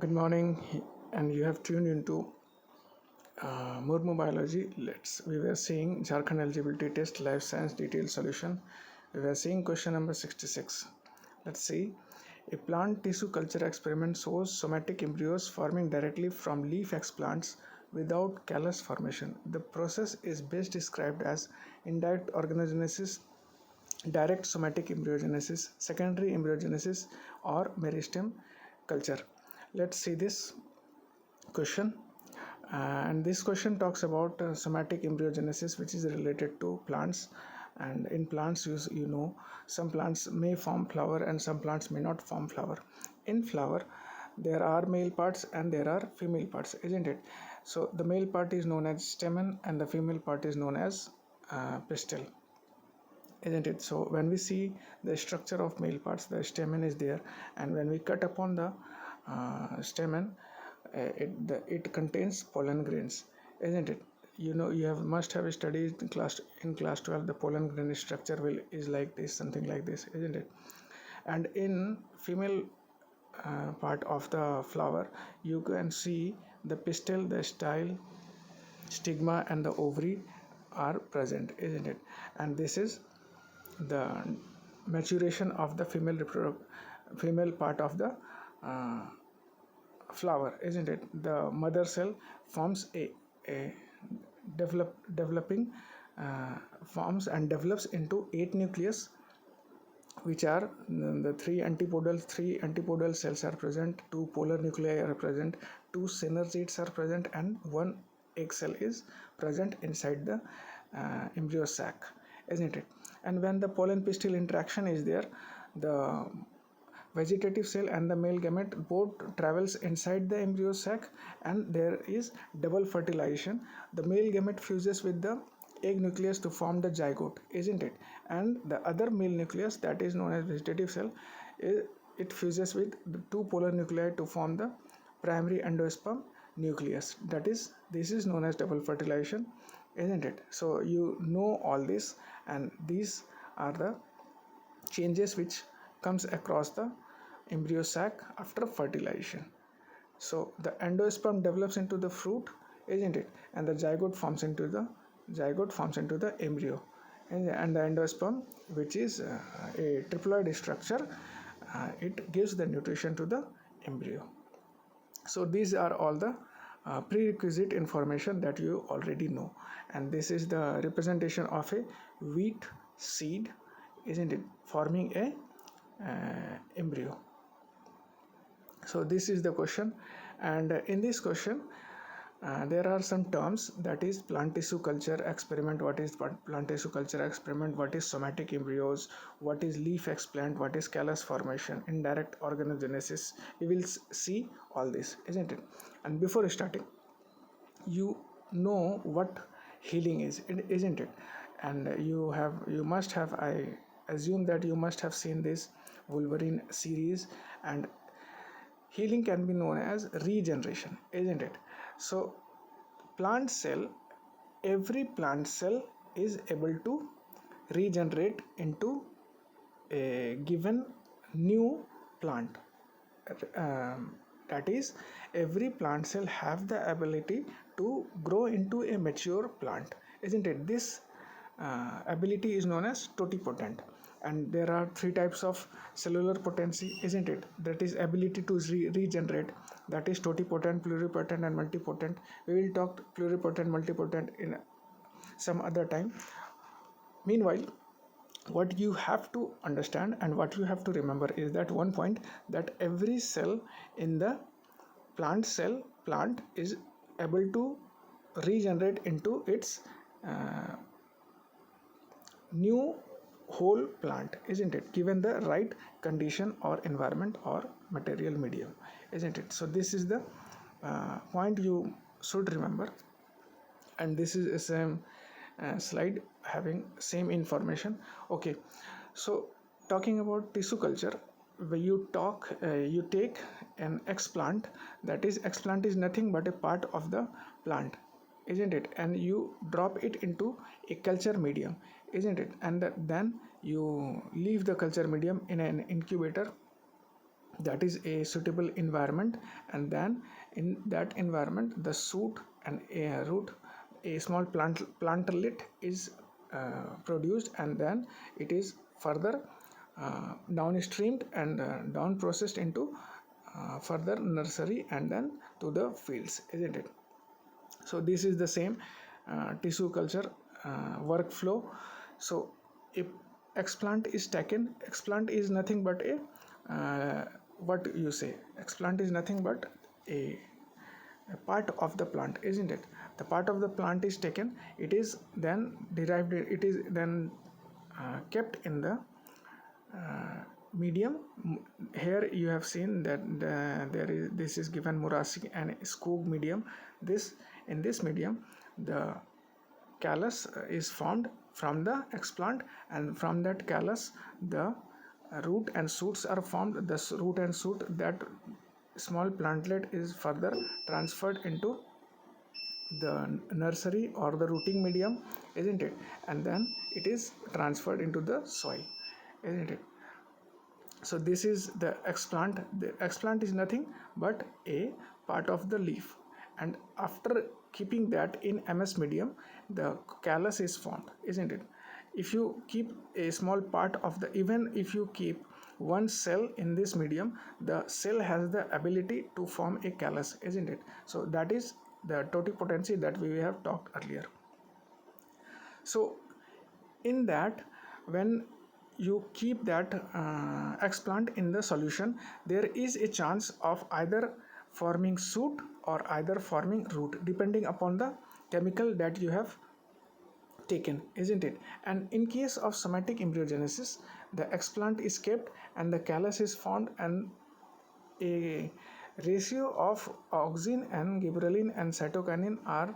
Good morning, and you have tuned into Murmu Biology. We were seeing Jharkhand eligibility test life science detailed solution. We were seeing question number 66. Let's see. A plant tissue culture experiment shows somatic embryos forming directly from leaf explants without callus formation. The process is best described as indirect organogenesis, direct somatic embryogenesis, secondary embryogenesis, or meristem culture. Let's see this question. And this question talks about somatic embryogenesis, which is related to plants. And in plants, you know, some plants may form flower and some plants may not form flower. In flower, there are male parts and there are female parts, isn't it? So the male part is known as stamen and the female part is known as pistil, isn't it? So when we see the structure of male parts, the stamen is there, and when we cut upon the stamen, it contains pollen grains, isn't it? You know, you must have studied in class 12. The pollen grain structure is like this, something like this, isn't it? And in female part of the flower, you can see the pistil, the style, stigma, and the ovary are present, isn't it? And this is the maturation of the female part of the uh, flower, isn't it? The mother cell forms a developing forms and develops into 8 nucleus, which are the three antipodal cells are present, 2 polar nuclei are present, 2 synergids are present, and 1 egg cell is present inside the embryo sac, isn't it? And when the pollen pistil interaction is there, the vegetative cell and the male gamete both travels inside the embryo sac, and there is double fertilization. The male gamete fuses with the egg nucleus to form the zygote, isn't it? And the other male nucleus, that is known as vegetative cell, it fuses with the 2 polar nuclei to form the primary endosperm nucleus. This is known as double fertilization, isn't it? So you know all this, and these are the changes which comes across the embryo sac after fertilization. So the endosperm develops into the fruit, isn't it? And the zygote forms into the embryo, and the endosperm, which is a triploid structure, it gives the nutrition to the embryo. So these are all the prerequisite information that you already know, and this is the representation of a wheat seed, isn't it, forming a embryo. So this is the question, and in this question there are some terms, that is plant tissue culture experiment. What is plant tissue culture experiment? What is somatic embryos? What is leaf explant? What is callus formation? Indirect organogenesis. We will see all this, isn't it? And before starting, you know what healing is, isn't it? And you must have, I assume that you must have seen this Wolverine series, and healing can be known as regeneration, isn't it? So every plant cell is able to regenerate into a given new plant. That is, every plant cell have the ability to grow into a mature plant, isn't it? This ability is known as totipotent, and there are 3 types of cellular potency, isn't it? That is ability to regenerate, that is totipotent, pluripotent, and multipotent. We will talk pluripotent, multipotent in some other time. Meanwhile, what you have to understand and what you have to remember is that one point, that every cell in the plant is able to regenerate into its new whole plant, isn't it, given the right condition or environment or material medium, isn't it? So this is the point you should remember, and this is a same slide having same information. Okay, so talking about tissue culture, where you take an explant, that is explant is nothing but a part of the plant, isn't it? And you drop it into a culture medium, isn't it? And then you leave the culture medium in an incubator. that is a suitable environment, and then in that environment the shoot and a root, a small plantlet is produced, and then it is further downstreamed and down processed into further nursery and then to the fields, isn't it? So this is the same tissue culture workflow. So if explant is taken, explant is nothing but a what you say, explant is nothing but a part of the plant, isn't it? The part of the plant is taken, it is then derived, it is then kept in the medium. Here you have seen that this is given Murasi and Skoog medium. This, in this medium the callus is formed from the explant, and from that callus the root and shoots are formed. The root and shoot, that small plantlet is further transferred into the nursery or the rooting medium, isn't it? And then it is transferred into the soil, isn't it? So this is the explant. The explant is nothing but a part of the leaf, and after keeping that in MS medium the callus is formed, isn't it? If you keep a small part of the, even if you keep one cell in this medium, the cell has the ability to form a callus, isn't it? So that is the totipotency that we have talked earlier. So in that, when you keep that explant in the solution, there is a chance of either forming shoot or either forming root, depending upon the chemical that you have taken, isn't it? And in case of somatic embryogenesis, the explant is kept and the callus is formed, and a ratio of auxin and gibberellin and cytokinin are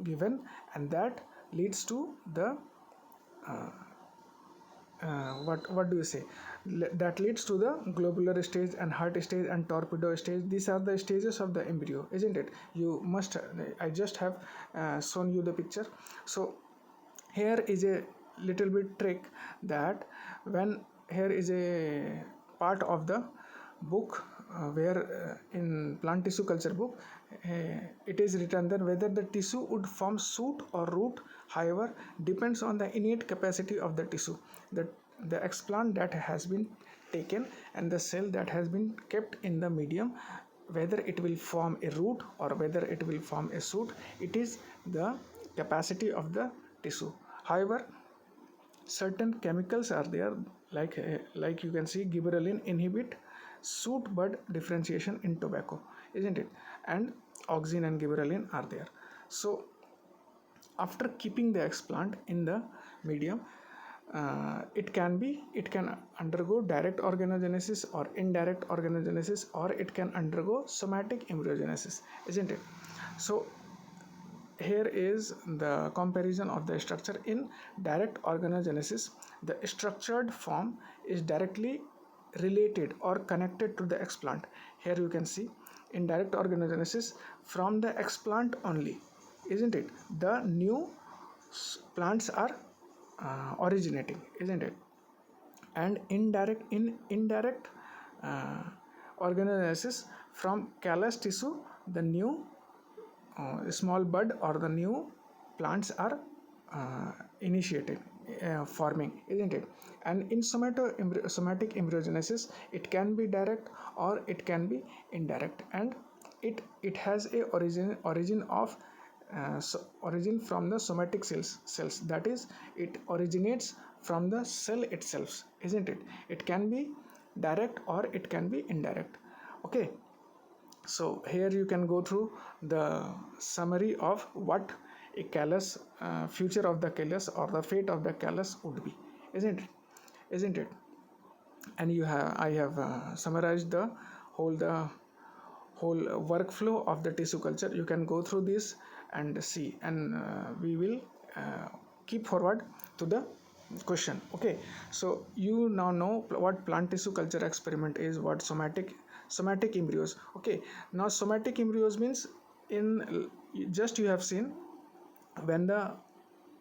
given, and that leads to the what do you say, that leads to the globular stage and heart stage and torpedo stage. These are the stages of the embryo, isn't it? You must, I just have shown you the picture. So here is a little bit trick, that when here is a part of the book where in plant tissue culture book it is written that whether the tissue would form shoot or root, however, depends on the innate capacity of the tissue. The explant that has been taken and the cell that has been kept in the medium, whether it will form a root or whether it will form a shoot, it is the capacity of the tissue. However, certain chemicals are there, like you can see, gibberellin inhibit shoot bud differentiation in tobacco, isn't it? And auxin and gibberellin are there. So after keeping the explant in the medium, it can undergo direct organogenesis or indirect organogenesis, or it can undergo somatic embryogenesis, isn't it? So here is the comparison of the structure. In direct organogenesis, the structured form is directly related or connected to the explant. Here you can see, in direct organogenesis, from the explant only, isn't it, the new plants are originating, isn't it? And in indirect organogenesis, from callus tissue the new small bud or the new plants are initiated, forming, isn't it? And in somatic embryogenesis, it can be direct or it can be indirect, and it has a origin of origin from the somatic cells, that is, it originates from the cell itself, isn't it? It can be direct or it can be indirect. Okay, so here you can go through the summary of what a callus, future of the callus or the fate of the callus would be, isn't it? And I have summarized the whole workflow of the tissue culture. You can go through this and see, and we will keep forward to the question. Okay, so you now know what plant tissue culture experiment is, what somatic embryos. Okay, now somatic embryos means, in just you have seen when the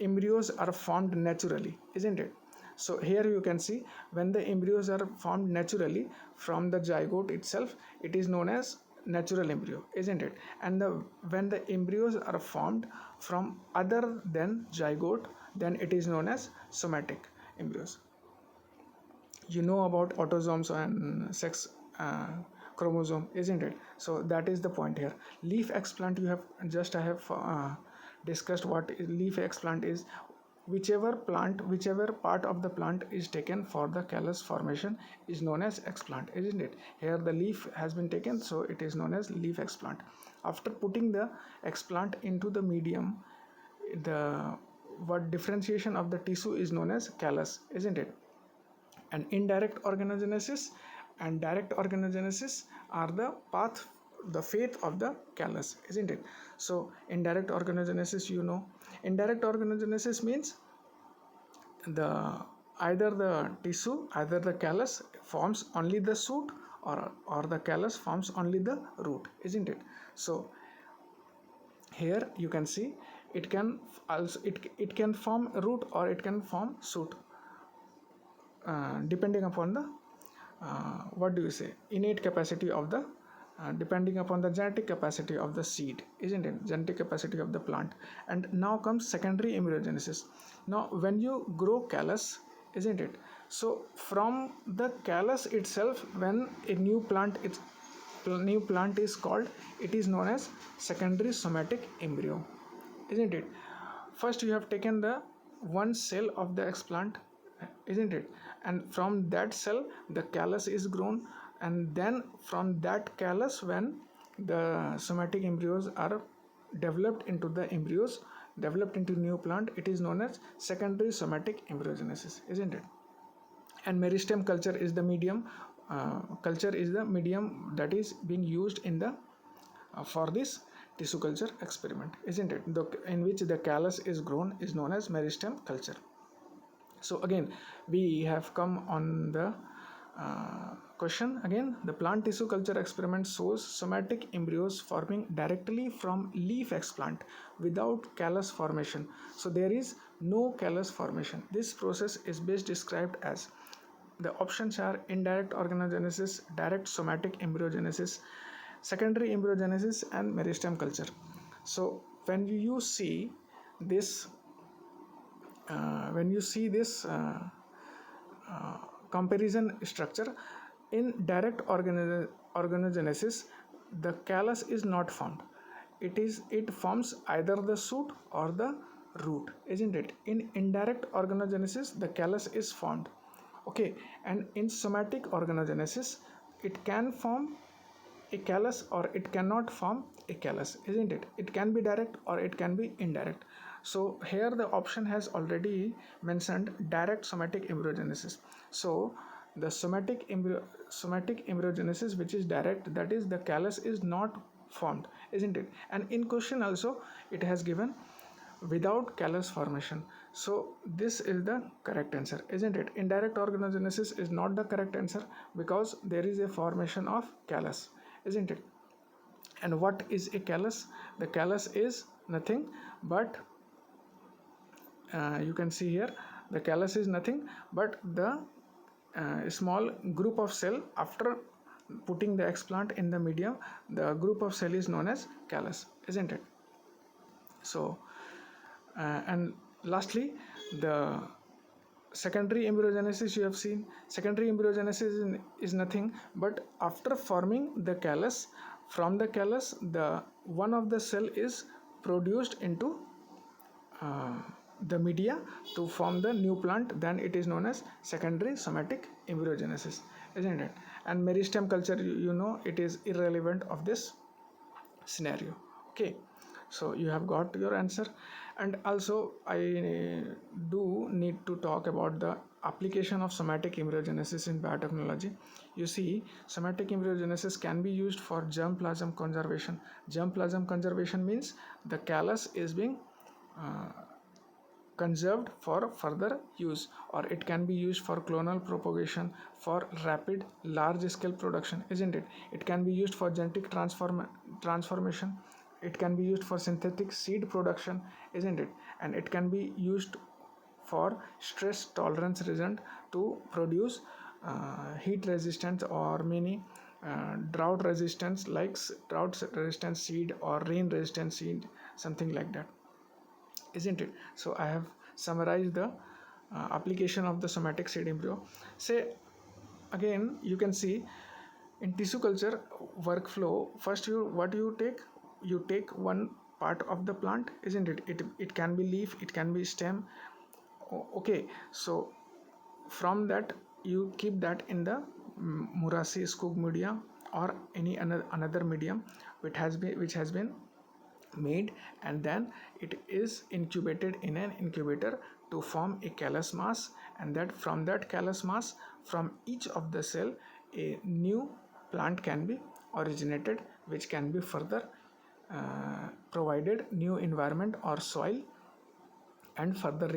embryos are formed naturally, isn't it? So here you can see when the embryos are formed naturally from the zygote itself, it is known as natural embryo, isn't it? And when the embryos are formed from other than zygote, then it is known as somatic embryos. You know about autosomes and sex chromosome, isn't it? So that is the point here. Leaf explant, you have just I have discussed what leaf explant is. Whichever part of the plant is taken for the callus formation is known as explant, isn't it? Here the leaf has been taken, so it is known as leaf explant. After putting the explant into the medium, the what differentiation of the tissue is known as callus, isn't it? And indirect organogenesis and direct organogenesis are the fate of the callus, isn't it? So indirect organogenesis, indirect organogenesis means either the tissue, either the callus forms only the shoot, or the callus forms only the root, isn't it? So here you can see it can also it can form root or it can form shoot, depending upon the innate capacity of the depending upon the genetic capacity of the seed, isn't it? Genetic capacity of the plant. And now comes secondary embryogenesis. Now when you grow callus, isn't it? So from the callus itself, when a new plant is called, it is known as secondary somatic embryo, isn't it? First you have taken the one cell of the explant, isn't it? And from that cell the callus is grown, and then from that callus, when the somatic embryos are developed into new plant, it is known as secondary somatic embryogenesis, isn't it? And meristem culture is the medium that is being used in the for this tissue culture experiment, isn't it? In which the callus is grown is known as meristem culture. So again we have come on the question again. The plant tissue culture experiment shows somatic embryos forming directly from leaf explant without callus formation. So there is no callus formation. This process is best described as, the options are indirect organogenesis, direct somatic embryogenesis, secondary embryogenesis, and meristem culture. So when you see this comparison structure, in direct organogenesis the callus is not formed. It forms either the shoot or the root, isn't it? In indirect organogenesis the callus is formed, okay. And in somatic organogenesis it can form a callus or it cannot form a callus, isn't it? It can be direct or it can be indirect. So here the option has already mentioned direct somatic embryogenesis. So the somatic embryogenesis which is direct, that is the callus is not formed, isn't it? And in question also it has given without callus formation. So this is the correct answer, isn't it? Indirect organogenesis is not the correct answer because there is a formation of callus, isn't it? And what is a callus? The callus is nothing but you can see here the callus is nothing but the small group of cell. After putting the explant in the medium, the group of cell is known as callus, isn't it? So and lastly, the secondary embryogenesis, you have seen secondary embryogenesis is nothing but after forming the callus, from the callus the one of the cell is produced into the media to form the new plant, then it is known as secondary somatic embryogenesis, isn't it? And meristem culture, it is irrelevant of this scenario, okay. So you have got your answer. And also I do need to talk about the application of somatic embryogenesis in biotechnology. You see, somatic embryogenesis can be used for germplasm conservation. Germplasm conservation means the callus is being conserved for further use, or it can be used for clonal propagation, for rapid large scale production, isn't it? It can be used for genetic transformation, it can be used for synthetic seed production, isn't it? And it can be used for stress tolerance region to produce heat resistance or many drought resistance, like drought resistant seed or rain resistant seed, something like that, isn't it? So I have summarized the application of the somatic seed embryo. Say again, you can see in tissue culture workflow, first you take one part of the plant, isn't it? It can be leaf, it can be stem. Okay, so from that you keep that in the Murasi Skog media or any another medium which has been made, and then it is incubated in an incubator to form a callus mass, and that from that callus mass, from each of the cell, a new plant can be originated, which can be further provided new environment or soil and further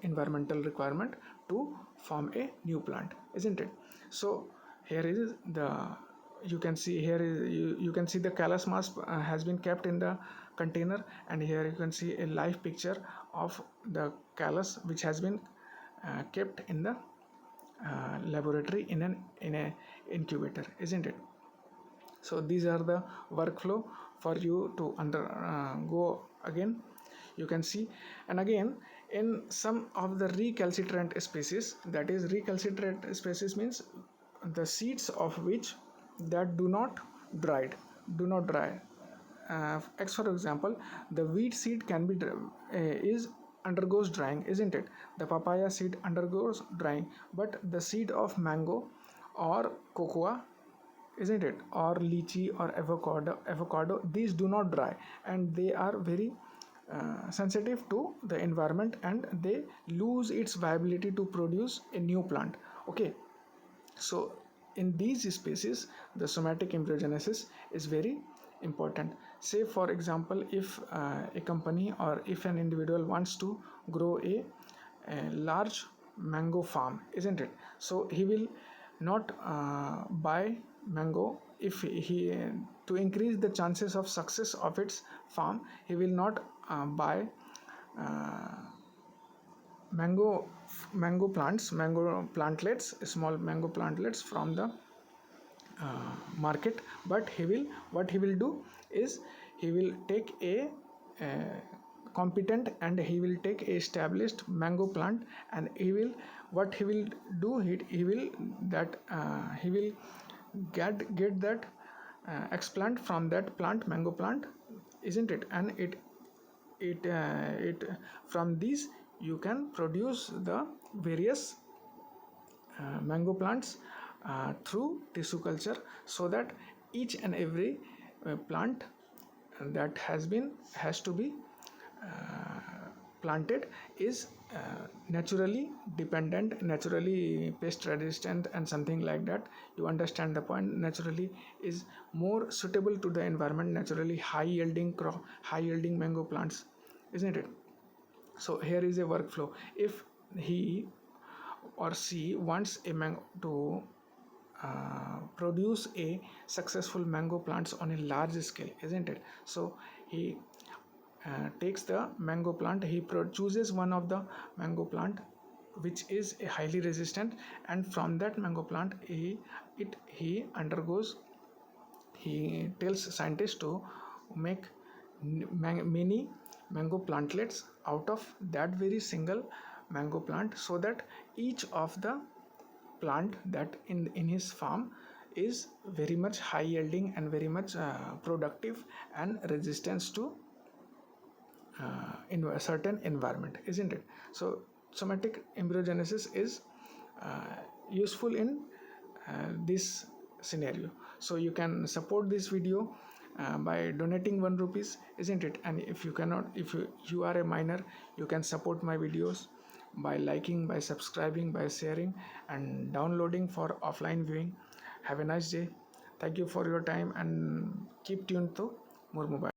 environmental requirement to form a new plant, isn't it? So here is the, you can see here is you can see the callus mass has been kept in the container, and here you can see a live picture of the callus which has been kept in the laboratory in a incubator, isn't it? So these are the workflow for you to go again, you can see. And again, in some of the recalcitrant species, that is recalcitrant species means the seeds of which that do not dry. X for example, the wheat seed can be is undergoes drying, isn't it? The papaya seed undergoes drying, but the seed of mango or cocoa, isn't it, or lychee or avocado, these do not dry, and they are very sensitive to the environment, and they lose its viability to produce a new plant. Okay, so in these species the somatic embryogenesis is very important. Say for example, if a company or if an individual wants to grow a large mango farm, isn't it? So he will not buy mango if he to increase the chances of success of its farm, he will not buy uh, mango plants, mango plantlets, small mango plantlets from the market, but what he will do is he will take a competent, and he will take a established mango plant, and what he will do, he will that he will get that explant from that plant, mango plant, isn't it? And it from these you can produce the various mango plants through tissue culture, so that each and every plant that has to be planted is naturally dependent, naturally pest resistant, and something like that. You understand the point. Naturally is more suitable to the environment, naturally high yielding mango plants, isn't it? So here is a workflow. If he or she wants a mango to produce a successful mango plants on a large scale, isn't it? So he takes the mango plant, he chooses one of the mango plant which is a highly resistant, and from that mango plant he undergoes, he tells scientists to make many mango plantlets out of that very single mango plant, so that each of the plant that in his farm is very much high yielding and very much productive and resistance to in a certain environment, isn't it? So somatic embryogenesis is useful in this scenario. So you can support this video by donating 1 rupees, isn't it? And if you cannot, if you are a minor, you can support my videos by liking, by subscribing, by sharing, and downloading for offline viewing. Have a nice day. Thank you for your time, and keep tuned to more mobile.